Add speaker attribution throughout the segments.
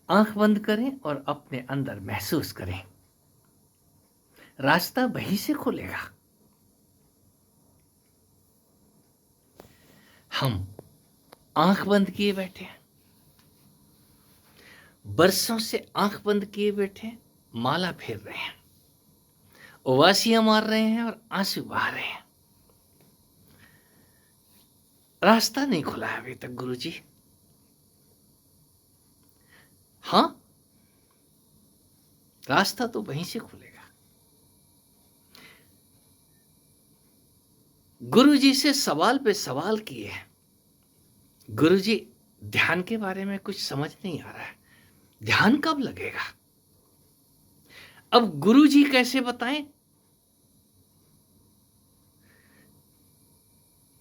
Speaker 1: आंख बंद करें और अपने अंदर महसूस करें, रास्ता वहीं से खुलेगा। हम आंख बंद किए बैठे हैं, बरसों से आंख बंद किए बैठे हैं, माला फेर रहे हैं, उबासियां मार रहे हैं और आंसू बहा रहे हैं। रास्ता नहीं खुला है अभी तक गुरुजी। हाँ, रास्ता तो वहीं से खुलेगा। गुरुजी से सवाल पे सवाल किए हैं। गुरुजी, ध्यान के बारे में कुछ समझ नहीं आ रहा है, ध्यान कब लगेगा? अब गुरुजी कैसे बताएं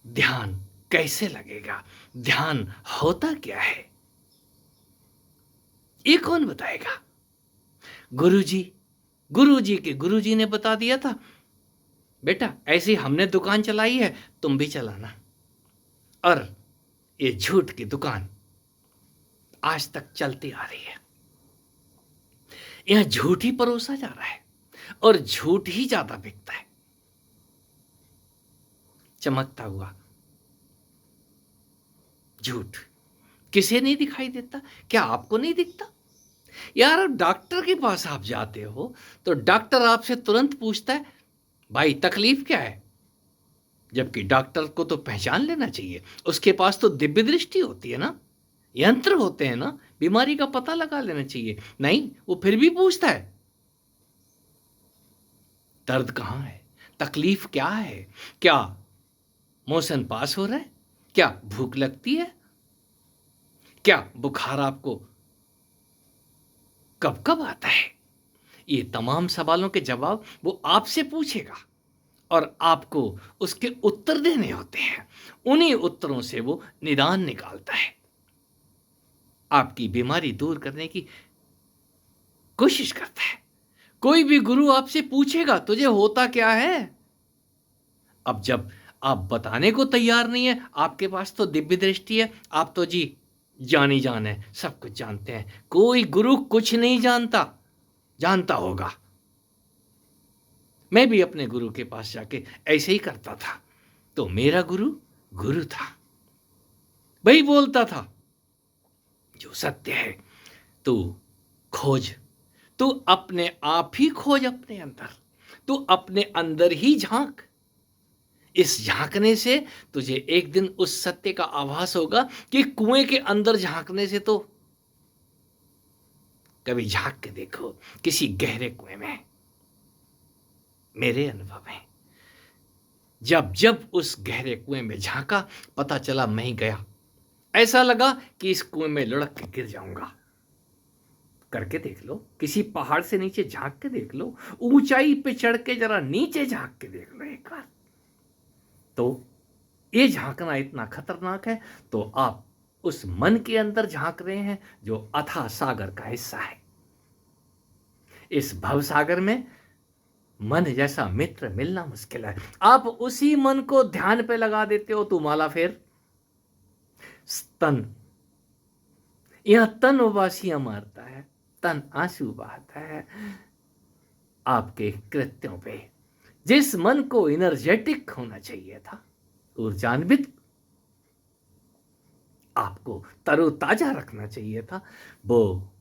Speaker 1: ध्यान कैसे लगेगा, ध्यान होता क्या है, ये कौन बताएगा? गुरुजी, गुरुजी के गुरुजी ने बता दिया था, बेटा ऐसी हमने दुकान चलाई है, तुम भी चलाना। और ये झूठ की दुकान आज तक चलती आ रही है। यहां झूठ ही परोसा जा रहा है और झूठ ही ज्यादा बिकता है। चमकता हुआ झूठ किसे नहीं दिखाई देता? क्या आपको नहीं दिखता? यार, अब डॉक्टर के पास आप जाते हो तो डॉक्टर आपसे तुरंत पूछता है, भाई तकलीफ क्या है? जबकि डॉक्टर को तो पहचान लेना चाहिए, उसके पास तो दिव्य दृष्टि होती है ना, यंत्र होते हैं ना, बीमारी का पता लगा लेना चाहिए। नहीं, वो फिर भी पूछता है दर्द कहां है, तकलीफ क्या है, क्या मोशन पास हो रहा है, क्या भूख लगती है, क्या बुखार आपको कब कब आता है। ये तमाम सवालों के जवाब वो आपसे पूछेगा और आपको उसके उत्तर देने होते हैं। उन्हीं उत्तरों से वो निदान निकालता है, आपकी बीमारी दूर करने की कोशिश करता है। कोई भी गुरु आपसे पूछेगा तुझे होता क्या है, अब जब आप बताने को तैयार नहीं है, आपके पास तो दिव्य दृष्टि है, आप तो जी जानी जान है, सब कुछ जानते हैं। कोई गुरु कुछ नहीं जानता, जानता होगा। मैं भी अपने गुरु के पास जाके ऐसे ही करता था। तो मेरा गुरु गुरु था, वही बोलता था जो सत्य है तू खोज, तू अपने आप ही खोज, अपने अंदर तू अपने अंदर ही झांक। इस झांकने से तुझे एक दिन उस सत्य का आभास होगा कि कुएं के अंदर झांकने से तो कभी झांक के देखो किसी गहरे कुएं में। मेरे अनुभव में जब जब उस गहरे कुएं में झांका, पता चला मैं ही गया। ऐसा लगा कि इस कुएं में लुढ़क के गिर जाऊंगा। करके देख लो, किसी पहाड़ से नीचे झांक के देख लो, ऊंचाई पे चढ़ के जरा नीचे झांक के देख लो एक बार। तो ये झांकना इतना खतरनाक है, तो आप उस मन के अंदर झांक रहे हैं जो अथाह सागर का हिस्सा है। इस भव सागर में मन जैसा मित्र मिलना मुश्किल है। आप उसी मन को ध्यान पे लगा देते हो तो माला फेर तन, यह तन उबासियां मारता है, तन आंसू बहाता है आपके कृत्यों पे। जिस मन को एनर्जेटिक होना चाहिए था, ऊर्जान्वित, आपको तरोताजा रखना चाहिए था, वो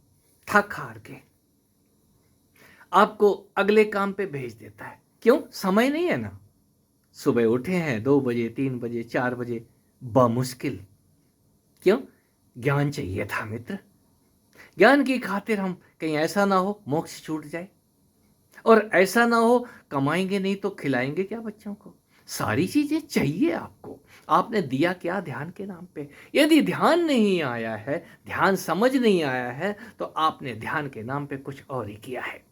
Speaker 1: थक हार के आपको अगले काम पे भेज देता है। क्यों? समय नहीं है ना। सुबह उठे हैं 2 बजे, 3 बजे, 4 बजे, बमुश्किल। क्यों? ज्ञान चाहिए था मित्र। ज्ञान की खातिर हम कहीं ऐसा ना हो मोक्ष छूट जाए, और ऐसा ना हो कमाएंगे नहीं तो खिलाएंगे क्या बच्चों को। सारी चीजें चाहिए आपको। आपने दिया क्या ध्यान के नाम पे? यदि ध्यान नहीं आया है, ध्यान समझ नहीं आया है, तो आपने ध्यान के नाम पे कुछ और ही किया है।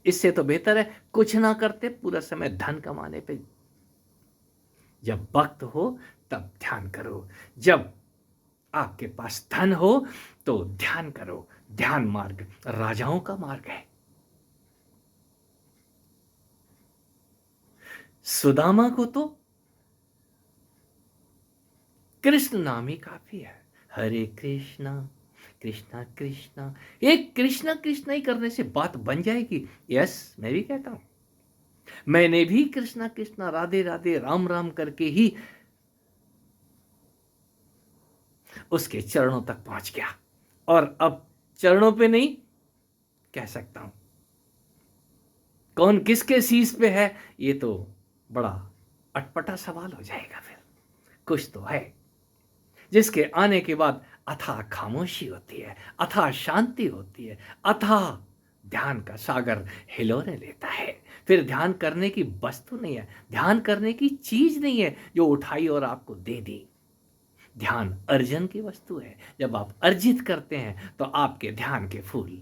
Speaker 1: इससे तो बेहतर है कुछ ना करते, पूरा समय धन कमाने पे। जब वक्त हो तब ध्यान करो, जब आपके पास धन हो तो ध्यान करो। ध्यान मार्ग राजाओं का मार्ग है। सुदामा को तो कृष्ण नाम ही काफी है। हरे कृष्णा कृष्णा कृष्णा, ये कृष्णा कृष्णा ही करने से बात बन जाएगी। यस, मैं भी कहता हूं, मैंने भी कृष्णा कृष्णा राधे राधे राम राम करके ही उसके चरणों तक पहुंच गया, और अब चरणों पे नहीं कह सकता हूं। कौन किसके शीश पे है ये तो बड़ा अटपटा सवाल हो जाएगा। फिर कुछ तो है जिसके आने के बाद अथाह खामोशी होती है, अथाह शांति होती है, अथाह ध्यान का सागर हिलोरे लेता है। फिर ध्यान करने की वस्तु नहीं है, ध्यान करने की चीज नहीं है जो उठाई और आपको दे दी। ध्यान अर्जन की वस्तु है। जब आप अर्जित करते हैं तो आपके ध्यान के फूल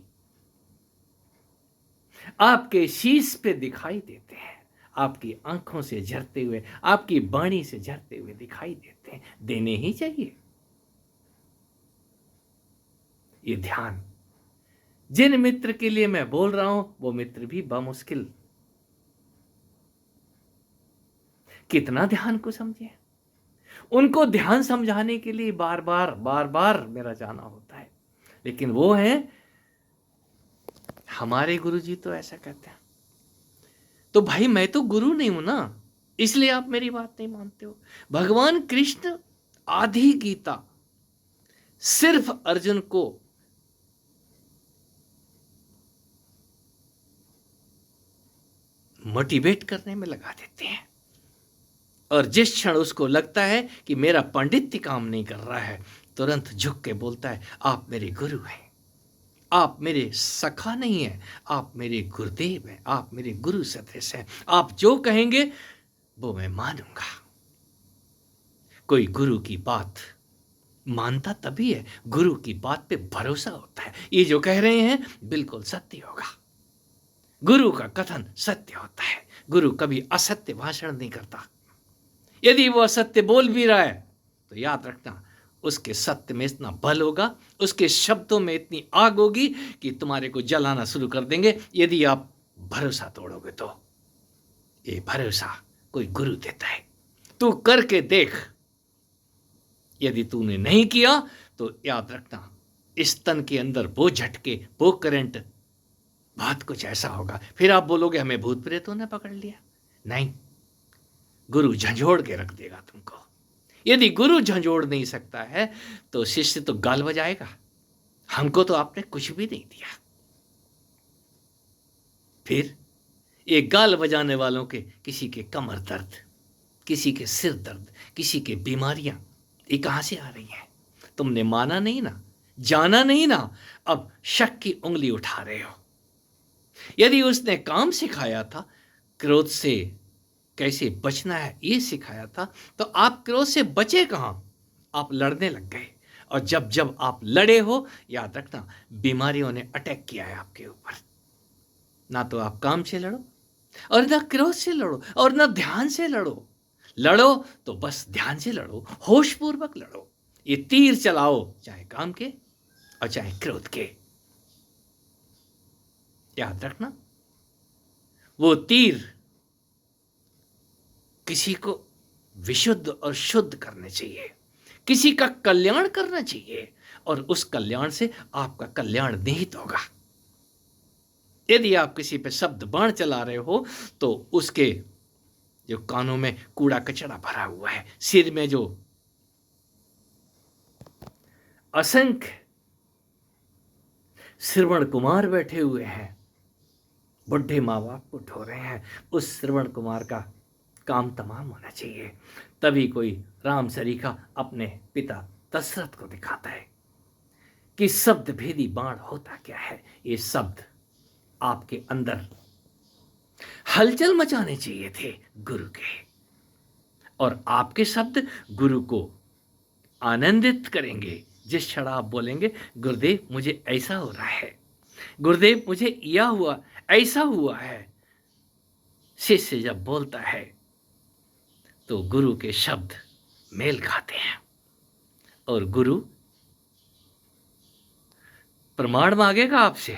Speaker 1: आपके शीश पे दिखाई देते हैं, आपकी आंखों से झरते हुए, आपकी वाणी से झरते हुए दिखाई देते हैं। देने ही चाहिए। ये ध्यान जिन मित्र के लिए मैं बोल रहा हूं वो मित्र भी बामुश्किल कितना ध्यान को समझे। उनको ध्यान समझाने के लिए बार बार मेरा जाना होता है, लेकिन वो है हमारे गुरुजी तो ऐसा कहते हैं। तो भाई मैं तो गुरु नहीं हूं ना, इसलिए आप मेरी बात नहीं मानते हो। भगवान कृष्ण आधी गीता सिर्फ अर्जुन को मोटिवेट करने में लगा देते हैं, और जिस क्षण उसको लगता है कि मेरा पांडित्य काम नहीं कर रहा है, तुरंत झुक के बोलता है आप मेरे गुरु हैं, आप मेरे सखा नहीं हैं, आप मेरे गुरुदेव हैं, आप मेरे गुरु सदृश हैं, आप जो कहेंगे वो मैं मानूंगा। कोई गुरु की बात मानता तभी है, गुरु की बात पे भरोसा होता है। ये जो कह रहे हैं बिल्कुल सत्य होगा। गुरु का कथन सत्य होता है। गुरु कभी असत्य भाषण नहीं करता। यदि वो असत्य बोल भी रहा है तो याद रखना उसके सत्य में इतना बल होगा, उसके शब्दों में इतनी आग होगी कि तुम्हारे को जलाना शुरू कर देंगे यदि आप भरोसा तोड़ोगे तो। ये भरोसा कोई गुरु देता है। तू करके देख, यदि तूने नहीं किया तो याद रखना इस तन के अंदर वो झटके, वो करंट, बात कुछ ऐसा होगा। फिर आप बोलोगे हमें भूत प्रेतों ने पकड़ लिया। नहीं, गुरु झंझोड़ के रख देगा तुमको। यदि गुरु झंझोड़ नहीं सकता है तो शिष्य तो गाल बजाएगा, हमको तो आपने कुछ भी नहीं दिया। फिर ये गाल बजाने वालों के किसी के कमर दर्द, किसी के सिर दर्द, किसी के बीमारियां, ये कहां से आ रही हैं? तुमने माना नहीं ना, जाना नहीं ना, अब शक की उंगली उठा रहे हो। यदि उसने काम सिखाया था, क्रोध से कैसे बचना है ये सिखाया था, तो आप क्रोध से बचे कहां? आप लड़ने लग गए, और जब जब आप लड़े हो याद रखना बीमारियों ने अटैक किया है आपके ऊपर। ना तो आप काम से लड़ो, और ना क्रोध से लड़ो, और ना ध्यान से लड़ो। लड़ो तो बस ध्यान से लड़ो, होश पूर्वक लड़ो। ये तीर चलाओ, चाहे काम के और चाहे क्रोध के। याद रखना वो तीर किसी को विशुद्ध और शुद्ध करने चाहिए, किसी का कल्याण करना चाहिए, और उस कल्याण से आपका कल्याण निहित होगा। यदि आप किसी पे शब्द बाण चला रहे हो तो उसके जो कानों में कूड़ा कचरा भरा हुआ है, सिर में जो असंख्य श्रवण कुमार बैठे हुए हैं, बुढ़े माँ बाप को ढो रहे हैं, उस श्रवण कुमार का काम तमाम होना चाहिए। तभी कोई राम सरीखा अपने पिता दशरथ को दिखाता है कि शब्द भेदी बाण होता क्या है। ये शब्द आपके अंदर हलचल मचाने चाहिए थे गुरु के, और आपके शब्द गुरु को आनंदित करेंगे। जिस क्षण आप बोलेंगे गुरुदेव मुझे ऐसा हो रहा है, गुरुदेव मुझे यह हुआ, ऐसा हुआ है, शिष्य जब बोलता है तो गुरु के शब्द मेल खाते हैं, और गुरु प्रमाण मांगेगा आपसे